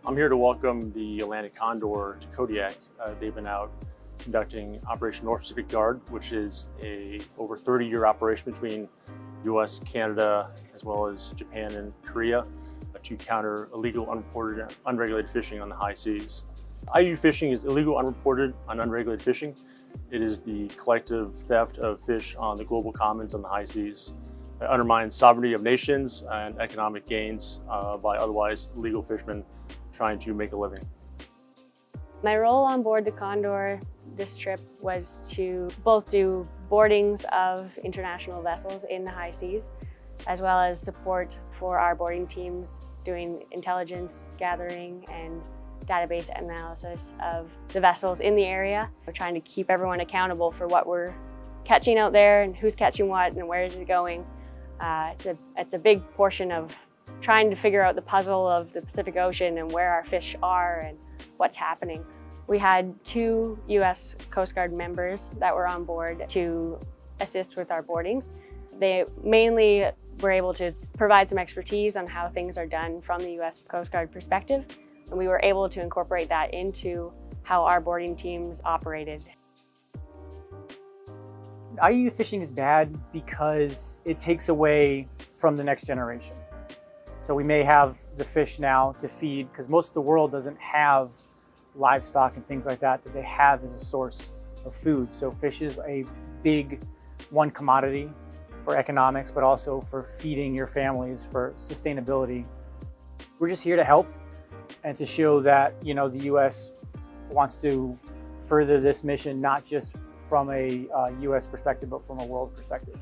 I'm here to welcome the Atlantic Condor to KODIAK. They've been out conducting Operation North Pacific Guard, which is a over 30-year operation between US, Canada, as well as Japan and Korea to counter illegal, unreported, unregulated fishing on the high seas. IUU fishing is illegal, unreported, and unregulated fishing. It is the collective theft of fish on the global commons on the high seas. It undermines sovereignty of nations and economic gains by otherwise legal fishermen trying to make a living. My role on board the Condor this trip was to both do boardings of international vessels in the high seas, as well as support for our boarding teams doing intelligence gathering and database analysis of the vessels in the area. We're trying to keep everyone accountable for what we're catching out there and who's catching what and where is it going. It's a big portion of trying to figure out the puzzle of the Pacific Ocean and where our fish are and what's happening. We had 2 US Coast Guard members that were on board to assist with our boardings. They mainly were able to provide some expertise on how things are done from the US Coast Guard perspective, and we were able to incorporate that into how our boarding teams operated. IUU fishing is bad because it takes away from the next generation. So we may have the fish now to feed, because most of the world doesn't have livestock and things like that they have as a source of food. So fish is a big commodity for economics, but also for feeding your families, for sustainability. We're just here to help and to show that, the US wants to further this mission, not just from a US perspective, but from a world perspective.